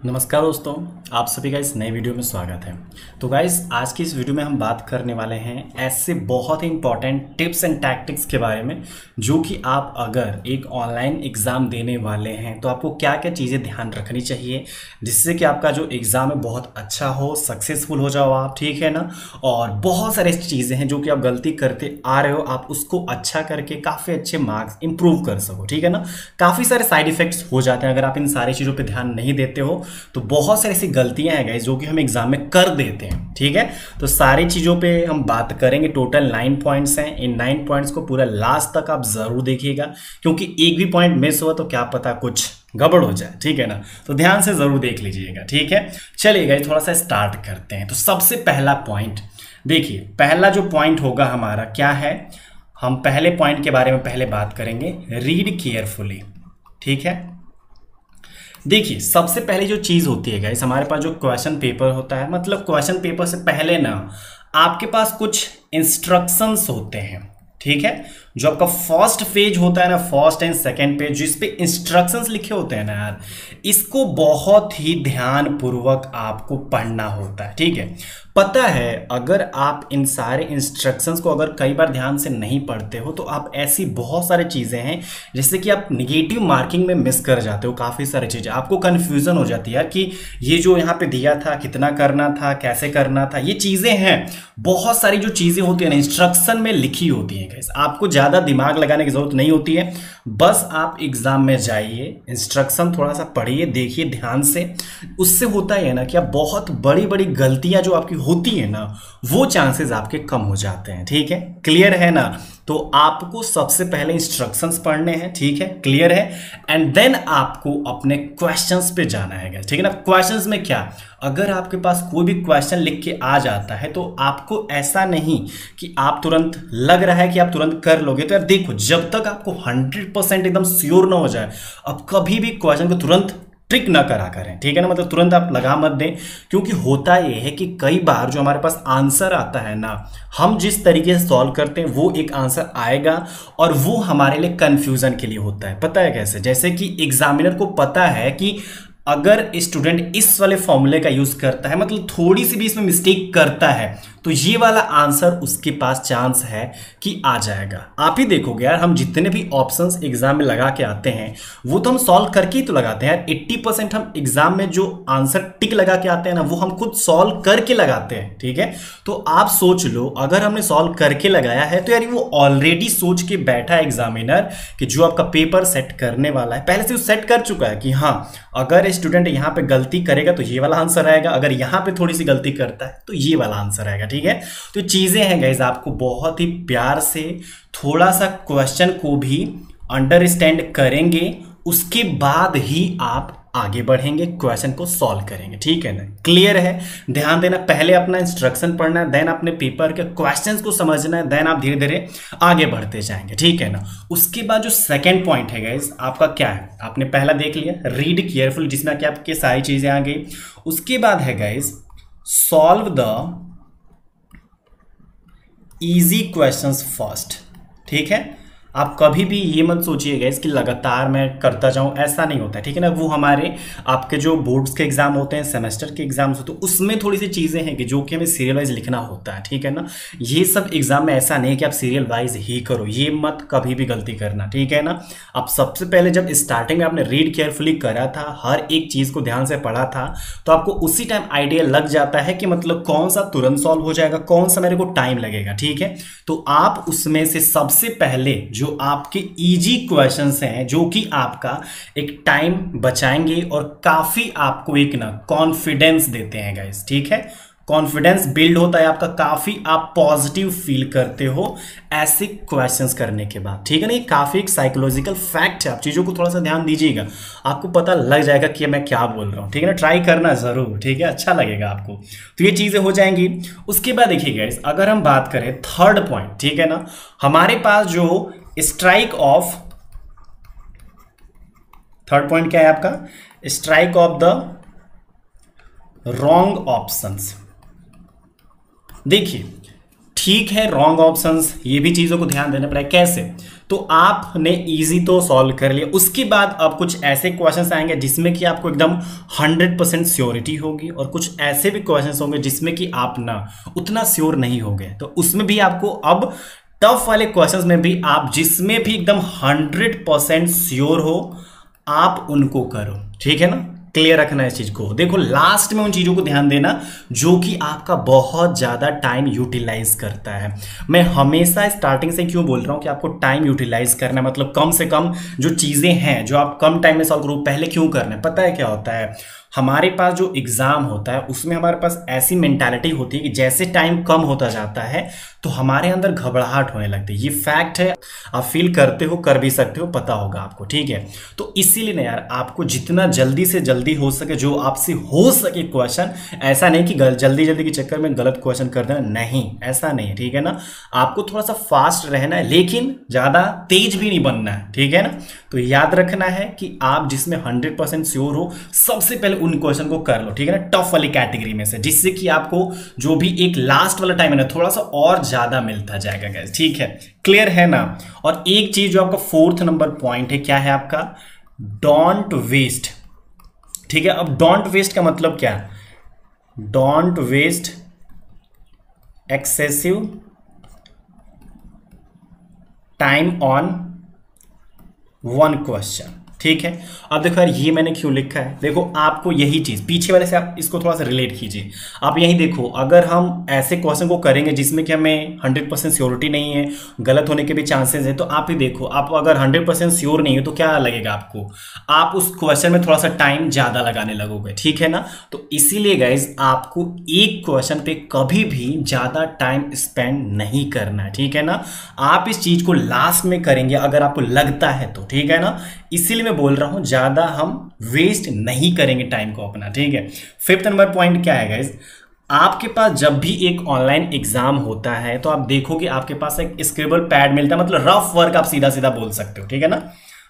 नमस्कार दोस्तों, आप सभी का इस नए वीडियो में स्वागत है। तो गाइस, आज की इस वीडियो में हम बात करने वाले हैं ऐसे बहुत ही इंपॉर्टेंट टिप्स एंड टैक्टिक्स के बारे में, जो कि आप अगर एक ऑनलाइन एग्ज़ाम देने वाले हैं तो आपको क्या क्या चीज़ें ध्यान रखनी चाहिए, जिससे कि आपका जो एग्ज़ाम है बहुत अच्छा हो, सक्सेसफुल हो जाओ आप, ठीक है ना। और बहुत सारी ऐसी चीज़ें हैं जो कि आप गलती करते आ रहे हो, आप उसको अच्छा करके काफ़ी अच्छे मार्क्स इंप्रूव कर सको, ठीक है ना। काफ़ी सारे साइड इफेक्ट्स हो जाते हैं अगर आप इन सारी चीज़ों पर ध्यान नहीं देते हो। तो बहुत सारी ऐसी गलतियां हैं गाइस जो कि हम एग्जाम में कर देते हैं, ठीक है। तो सारी चीजों पे हम बात करेंगे। टोटल 9 पॉइंट्स हैं। इन 9 पॉइंट्स को पूरा लास्ट तक आप जरूर देखिएगा, क्योंकि एक भी पॉइंट मिस हुआ तो क्या पता कुछ गड़बड़ हो जाए, ठीक है ना। तो ध्यान से जरूर देख लीजिएगा, ठीक है। चलिए गाइस, थोड़ा सा स्टार्ट करते हैं। तो सबसे पहला पॉइंट देखिए, पहला जो पॉइंट होगा हमारा क्या है, हम पहले पॉइंट के बारे में पहले बात करेंगे, रीड केयरफुली, ठीक है। देखिए, सबसे पहले जो चीज़ होती है गाइस, हमारे पास जो क्वेश्चन पेपर होता है, मतलब क्वेश्चन पेपर से पहले ना आपके पास कुछ इंस्ट्रक्शंस होते हैं, ठीक है। जो आपका फर्स्ट पेज होता है ना, फर्स्ट एंड सेकंड पेज, जिस पे इंस्ट्रक्शंस लिखे होते हैं ना यार, इसको बहुत ही ध्यान पूर्वक आपको पढ़ना होता है, ठीक है। पता है, अगर आप इन सारे इंस्ट्रक्शंस को अगर कई बार ध्यान से नहीं पढ़ते हो तो आप ऐसी बहुत सारी चीज़ें हैं जैसे कि आप निगेटिव मार्किंग में मिस कर जाते हो। काफ़ी सारी चीज़ें आपको कन्फ्यूज़न हो जाती है यार कि ये जो यहाँ पे दिया था कितना करना था, कैसे करना था। ये चीज़ें हैं, बहुत सारी जो चीज़ें होती है ना इंस्ट्रक्शन में लिखी होती हैं। आपको ज़्यादा दिमाग लगाने की ज़रूरत नहीं होती है, बस आप एग्ज़ाम में जाइए, इंस्ट्रक्शन थोड़ा सा पढ़िए, देखिए ध्यान से। उससे होता है ना कि आप बहुत बड़ी बड़ी गलतियां जो आपकी होती है ना, वो चांसेस आपके कम हो जाते हैं, ठीक है। क्लियर है ना। तो आपको सबसे पहले इंस्ट्रक्शंस पढ़ने हैं, ठीक है, क्लियर है। एंड देन आपको अपने क्वेश्चंस पे जाना है, ठीक है ना। क्वेश्चंस में क्या, अगर आपके पास कोई भी क्वेश्चन लिख के आ जाता है तो आपको ऐसा नहीं कि आप तुरंत लग रहा है कि आप तुरंत कर लोगे। तो यार देखो, जब तक आपको 100% एकदम श्योर ना हो जाए, अब कभी भी क्वेश्चन को तुरंत ट्रिक ना करा करें, ठीक है ना। मतलब तुरंत आप लगा मत दें, क्योंकि होता यह है कि कई बार जो हमारे पास आंसर आता है ना, हम जिस तरीके से सॉल्व करते हैं वो एक आंसर आएगा और वो हमारे लिए कंफ्यूजन के लिए होता है। पता है कैसे, जैसे कि एग्जामिनर को पता है कि अगर स्टूडेंट इस वाले फॉर्मूले का यूज करता है, मतलब थोड़ी सी भी इसमें मिस्टेक करता है, तो ये वाला आंसर उसके पास चांस है कि आ जाएगा। आप ही देखोगे यार, हम जितने भी ऑप्शंस एग्जाम में लगा के आते हैं वो तो हम सॉल्व करके ही तो लगाते हैं यार। 80% हम एग्जाम में जो आंसर टिक लगा के आते हैं ना, वो हम खुद सॉल्व करके लगाते हैं, ठीक है। तो आप सोच लो, अगर हमने सॉल्व करके लगाया है तो यार वो ऑलरेडी सोच के बैठा है एग्जामिनर कि जो आपका पेपर सेट करने वाला है, पहले से वो सेट कर चुका है कि हाँ, अगर स्टूडेंट यहाँ पे गलती करेगा तो ये वाला आंसर आएगा, अगर यहाँ पे थोड़ी सी गलती करता है तो ये वाला आंसर आएगा, ठीक है। तो चीजें हैं गाइस, आपको बहुत ही प्यार से थोड़ा सा क्वेश्चन को भी अंडरस्टैंड करेंगे, उसके बाद ही आप आगे बढ़ेंगे, क्वेश्चन को सॉल्व करेंगे, ठीक है ना। क्लियर है। ध्यान देना, पहले अपना इंस्ट्रक्शन पढ़ना है, देन अपने पेपर के क्वेश्चंस को समझना है, देन आप धीरे धीरे आगे बढ़ते जाएंगे, ठीक है ना। उसके बाद जो सेकंड पॉइंट है गाइस, आपका क्या है, आपने पहला देख लिया, रीड केयरफुल, जिसमें कि आपके सारी चीजें आ गई। उसके बाद है guys, solve the easy questions first, ठीक है। आप कभी भी ये मत सोचिएगा इसकी लगातार मैं करता जाऊं, ऐसा नहीं होता है, ठीक है ना। वो हमारे आपके जो बोर्ड्स के एग्जाम होते हैं, सेमेस्टर के एग्जाम्स होते हैं, उसमें थोड़ी सी चीज़ें हैं कि जो कि हमें सीरियल वाइज लिखना होता है, ठीक है ना। ये सब एग्जाम में ऐसा नहीं है कि आप सीरियल वाइज ही करो, ये मत कभी भी गलती करना, ठीक है ना। आप सबसे पहले जब स्टार्टिंग में आपने रीड केयरफुली करा था, हर एक चीज़ को ध्यान से पढ़ा था, तो आपको उसी टाइम आइडिया लग जाता है कि मतलब कौन सा तुरंत सॉल्व हो जाएगा, कौन सा मेरे को टाइम लगेगा, ठीक है। तो आप उसमें से सबसे पहले जो आपके इजी क्वेश्चंस हैं, जो कि आपका एक टाइम बचाएंगे और काफी आपको एक ना कॉन्फिडेंस देते हैं गाइस, ठीक है। कॉन्फिडेंस बिल्ड होता है आपका, काफी आप पॉजिटिव फील करते हो ऐसे क्वेश्चंस करने के बाद, ठीक है ना। ये काफी एक साइकोलॉजिकल फैक्ट है, आप चीजों को थोड़ा सा ध्यान दीजिएगा, आपको पता लग जाएगा कि मैं क्या बोल रहा हूँ, ठीक है ना। ट्राई करना जरूर, ठीक है, अच्छा लगेगा आपको। तो ये चीजें हो जाएंगी। उसके बाद देखिए गाइस, अगर हम बात करें थर्ड पॉइंट, ठीक है ना, हमारे पास जो स्ट्राइक ऑफ, थर्ड पॉइंट क्या है आपका, strike off the wrong options. देखिए, ठीक है, रॉन्ग ऑप्शंस, ये भी चीजों को ध्यान देना पड़ेगा। कैसे, तो आपने इजी तो सॉल्व कर लिया। उसके बाद अब कुछ ऐसे क्वेश्चंस आएंगे जिसमें कि आपको एकदम 100% श्योरिटी होगी, और कुछ ऐसे भी क्वेश्चंस होंगे जिसमें कि आप ना उतना श्योर नहीं होगे। तो उसमें भी आपको अब टफ वाले क्वेश्चंस में भी आप जिसमें भी एकदम 100% श्योर हो आप उनको करो, ठीक है ना। क्लियर रखना है इस चीज को। देखो लास्ट में उन चीजों को ध्यान देना जो कि आपका बहुत ज्यादा टाइम यूटिलाइज करता है। मैं हमेशा स्टार्टिंग से क्यों बोल रहा हूं कि आपको टाइम यूटिलाइज करना है, मतलब कम से कम जो चीजें हैं जो आप कम टाइम में सॉल्व करो पहले क्यों करना है। पता है क्या होता है, हमारे पास जो एग्जाम होता है उसमें हमारे पास ऐसी मेंटालिटी होती है कि जैसे टाइम कम होता जाता है तो हमारे अंदर घबराहट होने लगती है। ये फैक्ट है, आप फील करते हो, कर भी सकते हो, पता होगा आपको, ठीक है। तो इसीलिए ना यार आपको जितना जल्दी से जल्दी हो सके जो आपसे हो सके क्वेश्चन, ऐसा नहीं कि जल्दी जल्दी के चक्कर में गलत क्वेश्चन कर देना, नहीं ऐसा नहीं है, ठीक है ना। आपको थोड़ा सा फास्ट रहना है लेकिन ज्यादा तेज भी नहीं बनना है, ठीक है ना। तो याद रखना है कि आप जिसमें 100% श्योर हो सबसे पहले उन क्वेश्चन को कर लो, ठीक है ना, टफ वाली कैटेगरी में से, जिससे कि आपको जो भी एक लास्ट वाला टाइम है ना थोड़ा सा और ज्यादा मिलता जाएगा गाइस, ठीक है। क्लियर है ना। और एक चीज जो आपका 4th नंबर पॉइंट है, क्या है आपका, डोंट वेस्ट, ठीक है। अब डोंट वेस्ट का मतलब क्या, don't waste excessive time on one question, ठीक है। अब देखो यार ये मैंने क्यों लिखा है, देखो आपको यही चीज पीछे वाले से आप इसको थोड़ा सा रिलेट कीजिए। आप यही देखो, अगर हम ऐसे क्वेश्चन को करेंगे जिसमें कि हमें 100% श्योरिटी नहीं है, गलत होने के भी चांसेस है, तो आप ही देखो, आप अगर 100% श्योर नहीं है तो क्या लगेगा आपको, आप उस क्वेश्चन में थोड़ा सा टाइम ज्यादा लगाने लगोगे, ठीक है ना। तो इसीलिए गाइज आपको एक क्वेश्चन पे कभी भी ज्यादा टाइम स्पेंड नहीं करना है, ठीक है ना। आप इस चीज को लास्ट में करेंगे अगर आपको लगता है तो, ठीक है ना। इसीलिए मैं बोल रहा हूं ज्यादा हम वेस्ट नहीं करेंगे टाइम को अपना, ठीक है। 5th नंबर पॉइंट क्या है गाइज, आपके पास जब भी एक ऑनलाइन एग्जाम होता है तो आप देखोगे आपके पास एक स्क्रिबल पैड मिलता है, मतलब रफ वर्क आप सीधा सीधा बोल सकते हो, ठीक है ना।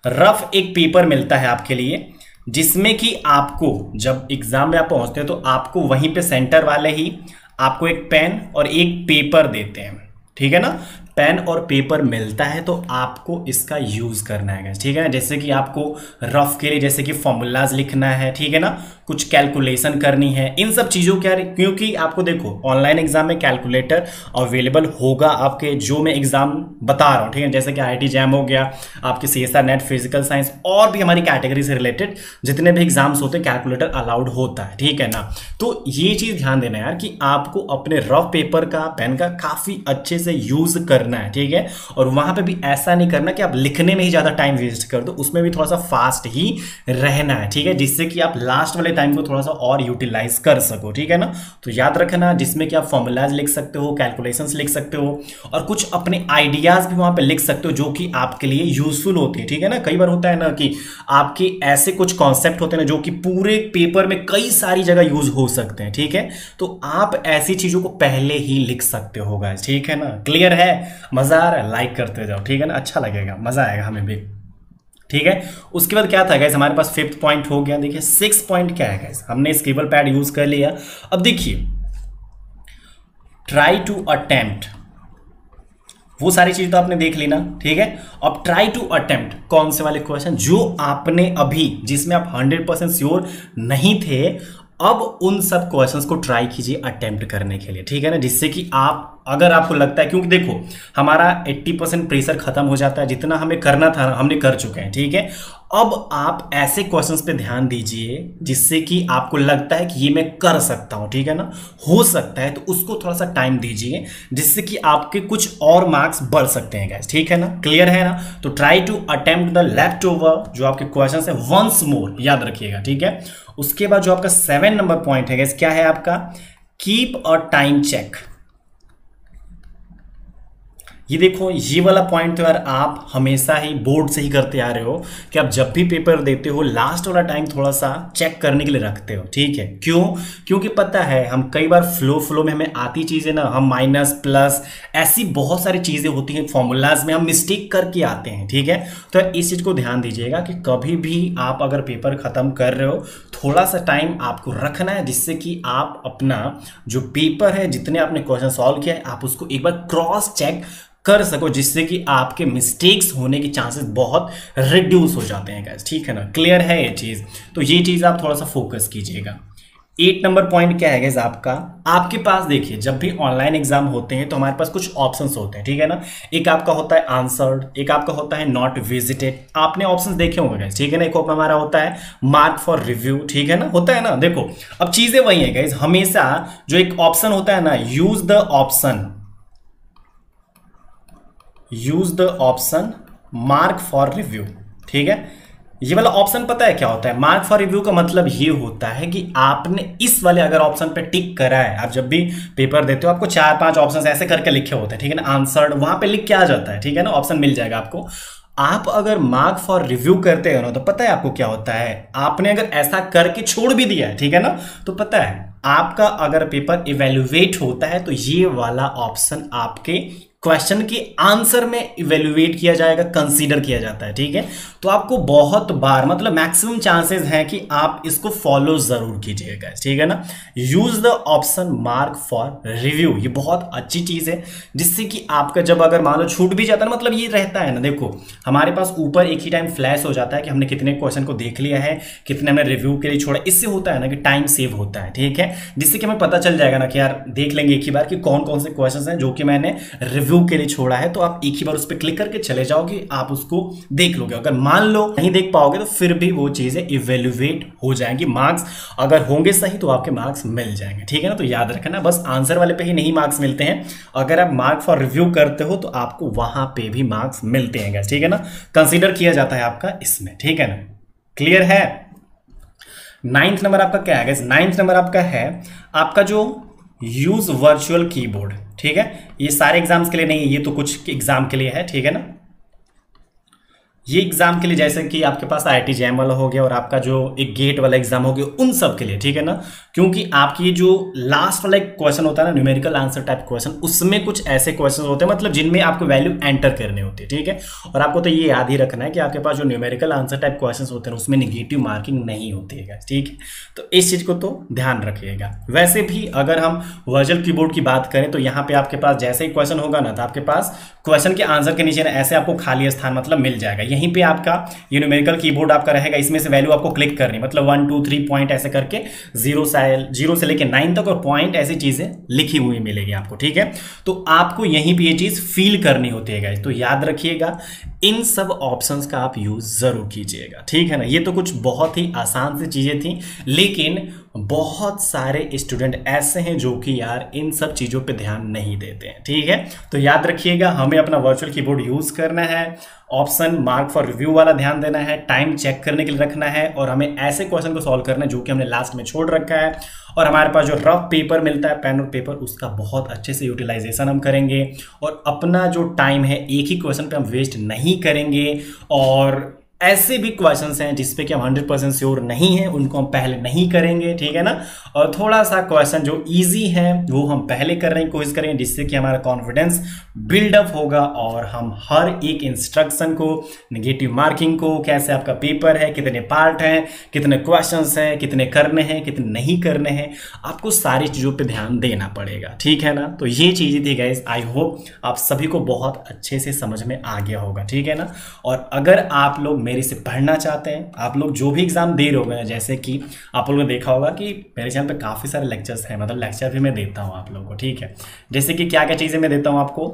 रफ एक पेपर मिलता है आपके लिए जिसमें कि आपको जब एग्जाम में आप पहुंचते हो तो आपको वहीं पे सेंटर वाले ही आपको एक पेन और एक पेपर देते हैं, ठीक है ना। पेन और पेपर मिलता है तो आपको इसका यूज करना है, ठीक है ना। जैसे कि आपको रफ के लिए जैसे कि फॉर्मूलाज लिखना है, ठीक है ना, कुछ कैलकुलेशन करनी है, इन सब चीजों के, क्योंकि आपको देखो ऑनलाइन एग्जाम में कैलकुलेटर अवेलेबल होगा आपके जो मैं एग्जाम बता रहा हूँ, ठीक है। जैसे कि IIT जैम हो गया, आपके CSR नेट, फिजिकल साइंस, और भी हमारी कैटेगरी से रिलेटेड जितने भी एग्जाम्स होते हैं कैलकुलेटर अलाउड होता है, ठीक है ना। तो ये चीज ध्यान देना यार कि आपको अपने रफ पेपर का, पेन का काफी अच्छे से यूज करना है, ठीक है। और वहां पे भी ऐसा नहीं करना कि आप लिखने में ही ज्यादा टाइम वेस्ट कर दो, उसमें भी थोड़ा सा फास्ट ही रहना है, ठीक है, जिससे कि आप लास्ट वाले टाइम को थोड़ा सा और यूटिलाइज कर सको, ठीक है ना। तो याद रखना जिसमें कि आप फॉर्मूलाज लिख सकते हो, कैलकुलेशंस लिख सकते हो, और कुछ अपने आइडियाज भी वहां पे लिख सकते हो जो कि आपके लिए यूजफुल होती है, ठीक है ना। कई बार होता है ना कि आपके ऐसे कुछ कॉन्सेप्ट होते हैं ना जो कि पूरे पेपर में कई सारी जगह यूज हो सकते हैं, ठीक है। तो आप ऐसी चीजों को पहले ही लिख सकते हो गाइस, ठीक है ना। क्लियर है, मजा आ रहा है, लाइक करते जाओ, ठीक है ना, अच्छा लगेगा, मजा आएगा हमें भी, ठीक है। उसके बाद क्या था गाइस, हमारे पास 5th पॉइंट हो गया। देखिए 6th पॉइंट क्या है गाइस, हमने स्क्रिबल पैड यूज कर लिया। अब देखिए ट्राई टू अटेम्प्ट, वो सारी चीज तो आपने देख ली ना, ठीक है। अब ट्राई टू अटेम्प्ट कौन से वाले क्वेश्चन जो आपने अभी जिसमें आप 100% श्योर नहीं थे, अब उन सब क्वेश्चंस को ट्राई कीजिए अटेम्प्ट करने के लिए, ठीक है ना। जिससे कि आप, अगर आपको लगता है, क्योंकि देखो हमारा 80% प्रेशर खत्म हो जाता है, जितना हमें करना था हमने कर चुके हैं, ठीक है। अब आप ऐसे क्वेश्चंस पे ध्यान दीजिए जिससे कि आपको लगता है कि ये मैं कर सकता हूं, ठीक है ना, हो सकता है, तो उसको थोड़ा सा टाइम दीजिए जिससे कि आपके कुछ और मार्क्स बढ़ सकते हैं गाइस, ठीक है ना। क्लियर है ना। तो try to attempt the left over जो आपके क्वेश्चंस है वंस मोर, याद रखिएगा, ठीक है। उसके बाद जो आपका 7 नंबर पॉइंट है गाइस, क्या है आपका, कीप अ टाइम चेक। ये देखो ये वाला पॉइंट तो यार आप हमेशा ही बोर्ड से ही करते आ रहे हो कि आप जब भी पेपर देते हो लास्ट वाला टाइम थोड़ा सा चेक करने के लिए रखते हो, ठीक है। क्यों, क्योंकि पता है हम कई बार फ्लो में हमें आती चीजें ना, हम माइनस प्लस ऐसी बहुत सारी चीजें होती हैं फॉर्मूलाज में, हम मिस्टेक करके आते हैं, ठीक है। तो इस चीज को ध्यान दीजिएगा कि कभी भी आप अगर पेपर खत्म कर रहे हो थोड़ा सा टाइम आपको रखना है जिससे कि आप अपना जो पेपर है, जितने आपने क्वेश्चन सॉल्व किया है, आप उसको एक बार क्रॉस चेक कर सको, जिससे कि आपके मिस्टेक्स होने के चांसेस बहुत रिड्यूस हो जाते हैं गाइस। ठीक है ना, क्लियर है ये चीज? तो ये चीज आप थोड़ा सा फोकस कीजिएगा। 8 नंबर पॉइंट क्या है गाइस आपका, आपके पास देखिए जब भी ऑनलाइन एग्जाम होते हैं तो हमारे पास कुछ ऑप्शंस होते हैं, ठीक है ना। एक आपका होता है आंसर्ड, एक आपका होता है नॉट विजिटेड, आपने ऑप्शंस देखे होंगे गाइस, ठीक है ना। एक हमारा होता है मार्क फॉर रिव्यू, ठीक है ना, होता है ना। देखो अब चीजें वही है गाइस, हमेशा जो एक ऑप्शन होता है ना, use the option mark for review, ठीक है। ये वाला ऑप्शन पता है क्या होता है? मार्क फॉर रिव्यू का मतलब ये होता है कि आपने इस वाले अगर ऑप्शन पे टिक करा है, आप जब भी पेपर देते हो आपको 4-5 ऑप्शन ऐसे करके लिखे होते हैं, ठीक है ना। आंसर्ड वहां पे लिख के आ जाता है, ठीक है ना, ऑप्शन मिल जाएगा आपको। आप अगर मार्क फॉर रिव्यू करते हो ना, तो पता है आपको क्या होता है, आपने अगर ऐसा करके छोड़ भी दिया है, ठीक है ना, तो पता है आपका अगर पेपर इवेल्युएट होता है तो ये वाला ऑप्शन आपके क्वेश्चन के आंसर में इवेल्युएट किया जाएगा, कंसीडर किया जाता है, ठीक है। तो आपको बहुत बार मतलब मैक्सिमम चांसेस हैं कि आप इसको फॉलो जरूर कीजिएगा, ठीक है ना। Use the option mark for review, ये बहुत अच्छी चीज है, जिससे कि आपका जब अगर मान लो छूट भी जाता है ना, मतलब ये रहता है ना, देखो हमारे पास ऊपर एक ही टाइम फ्लैश हो जाता है कि हमने कितने क्वेश्चन को देख लिया है, कितने हमने रिव्यू के लिए छोड़ा। इससे होता है ना कि टाइम सेव होता है, ठीक है, जिससे कि हमें पता चल जाएगा ना कि यार देख लेंगे एक ही बार कि कौन कौन से क्वेश्चन हैं जो कि मैंने रिव्यू के लिए छोड़ा है। तो आप एक ही बार उस पर क्लिक करके चले जाओगे, आप उसको देख लोगे। अगर मान लो नहीं देख पाओगे तो फिर भी वो चीजें इवेल्युएट हो जाएंगी, मार्क्स अगर होंगे सही तो आपके मार्क्स मिल जाएंगे, ठीक है ना। तो याद रखना, बस आंसर वाले पे ही नहीं मार्क्स मिलते हैं, अगर आप मार्क फॉर रिव्यू करते हो तो आपको वहां पे भी मार्क्स मिलते हैं, ठीक है ना, कंसीडर किया जाता है आपका इसमें, ठीक है ना, क्लियर है। 9th नंबर आपका क्या है? 9th नंबर आपका है आपका जो यूज वर्चुअल कीबोर्ड, ठीक है। ये सारे एग्जाम्स के लिए नहीं है, ये तो कुछ एग्जाम के लिए है, ठीक है ना। ये एग्जाम के लिए जैसे कि आपके पास आईआईटी जैम वाला हो गया और आपका जो एक गेट वाला एग्जाम हो गया, उन सब के लिए, ठीक है ना। क्योंकि आपकी जो लास्ट वाला एक क्वेश्चन होता है ना, न्यूमेरिकल आंसर टाइप क्वेश्चन, उसमें कुछ ऐसे क्वेश्चन होते हैं मतलब जिनमें आपको वैल्यू एंटर करनी होती है, ठीक है। और आपको तो ये याद ही रखना है कि आपके पास जो न्यूमेरिकल आंसर टाइप क्वेश्चन होते हैं उसमें निगेटिव मार्किंग नहीं होती है, ठीक है। तो इस चीज को तो ध्यान रखिएगा। वैसे भी अगर हम वर्चुअल कीबोर्ड की बात करें तो यहाँ पे आपके पास जैसे ही क्वेश्चन होगा ना, तो आपके पास क्वेश्चन के आंसर के नीचे ऐसे आपको खाली स्थान मतलब मिल जाएगा। यहीं पे आपका ये न्यूमेरिकल कीबोर्ड आपका रहेगा, इसमें से वैल्यू आपको क्लिक करनी, मतलब 1 2 3 पॉइंट ऐसे करके 0 से लेके 9 तक और पॉइंट ऐसी चीजें लिखी हुई मिलेगी आपको, ठीक है। तो आपको यहीं पे ये चीज फील करनी होती है गाइस। तो याद रखिएगा इन सब ऑप्शंस का आप यूज जरूर कीजिएगा, ठीक है ना। ये तो कुछ बहुत ही आसान सी चीजें थी, लेकिन बहुत सारे स्टूडेंट ऐसे हैं जो कि यार इन सब चीजों पे ध्यान नहीं देते हैं, ठीक है। तो याद रखिएगा हमें अपना वर्चुअल कीबोर्ड यूज करना है, ऑप्शन मार्क फॉर रिव्यू वाला ध्यान देना है, टाइम चेक करने के लिए रखना है, और हमें ऐसे क्वेश्चन को सॉल्व करना है जो कि हमने लास्ट में छोड़ रखा है। और हमारे पास जो रफ पेपर मिलता है, पेन और पेपर, उसका बहुत अच्छे से यूटिलाइजेशन हम करेंगे, और अपना जो टाइम है एक ही क्वेश्चन पे हम वेस्ट नहीं करेंगे। और ऐसे भी क्वेश्चंस हैं जिसपे कि हम 100% श्योर नहीं है, उनको हम पहले नहीं करेंगे, ठीक है ना। और थोड़ा सा क्वेश्चन जो इजी है वो हम पहले करने की कोशिश करेंगे, जिससे कि हमारा कॉन्फिडेंस बिल्डअप होगा और हम हर एक इंस्ट्रक्शन को, नेगेटिव मार्किंग को, कैसे आपका पेपर है, कितने पार्ट हैं, कितने क्वेश्चंस हैं, कितने करने हैं, कितने नहीं करने हैं, आपको सारी चीज़ों पे ध्यान देना पड़ेगा, ठीक है ना। तो ये चीज़ें थी गाइस, आई होप आप सभी को बहुत अच्छे से समझ में आ गया होगा, ठीक है ना। और अगर आप लोग मेरे से पढ़ना चाहते हैं, आप लोग जो भी एग्जाम दे रहे हो, जैसे कि आप लोगों ने देखा होगा कि मेरे चैनल पे काफ़ी सारे लेक्चर्स हैं, मतलब लेक्चर भी मैं देता हूँ आप लोगों को, ठीक है। जैसे कि क्या क्या चीज़ें मैं देता हूँ आपको,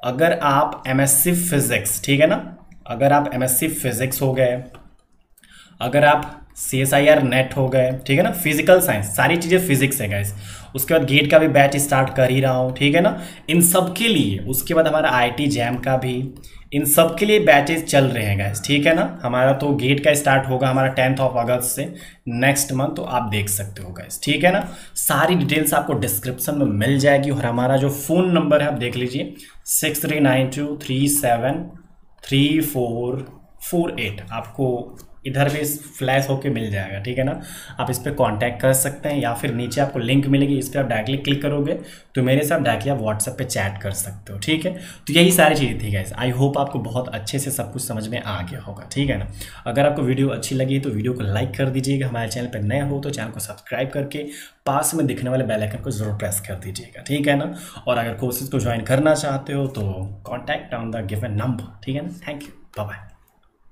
अगर आप एमएससी फिजिक्स, ठीक है ना, अगर आप एमएससी फिजिक्स हो गए, अगर आप CSIR नेट हो गए, ठीक है ना, फिजिकल साइंस, सारी चीज़ें फिजिक्स है गाइस। उसके बाद गेट का भी बैच स्टार्ट कर ही रहा हूँ, ठीक है ना, इन सब के लिए। उसके बाद हमारा IIT जैम का भी, इन सब के लिए बैचेस चल रहे हैं गाइस, ठीक है ना। हमारा तो गेट का स्टार्ट होगा हमारा 10th ऑफ अगस्त से, नेक्स्ट मंथ, तो आप देख सकते हो गाइस, ठीक है ना। सारी डिटेल्स आपको डिस्क्रिप्शन में मिल जाएगी, और हमारा जो फ़ोन नंबर है आप देख लीजिए 6392373448, आपको इधर भी फ्लैश होके मिल जाएगा, ठीक है ना। आप इस पर कांटेक्ट कर सकते हैं या फिर नीचे आपको लिंक मिलेगी, इस पर आप डायरेक्टली क्लिक करोगे तो मेरे साथ डायरेक्टली आप व्हाट्सएप पे चैट कर सकते हो, ठीक है। तो यही सारी चीज़ें थी गाइस। आई होप आपको बहुत अच्छे से सब कुछ समझ में आ गया होगा, ठीक है ना। अगर आपको वीडियो अच्छी लगी तो वीडियो को लाइक कर दीजिएगा, हमारे चैनल पर नए हो तो चैनल को सब्सक्राइब करके पास में दिखने वाले बेल आइकन को जरूर प्रेस कर दीजिएगा, ठीक है ना। और अगर कोर्सेज को ज्वाइन करना चाहते हो तो contact on the given number, ठीक है ना। Thank you, bye bye.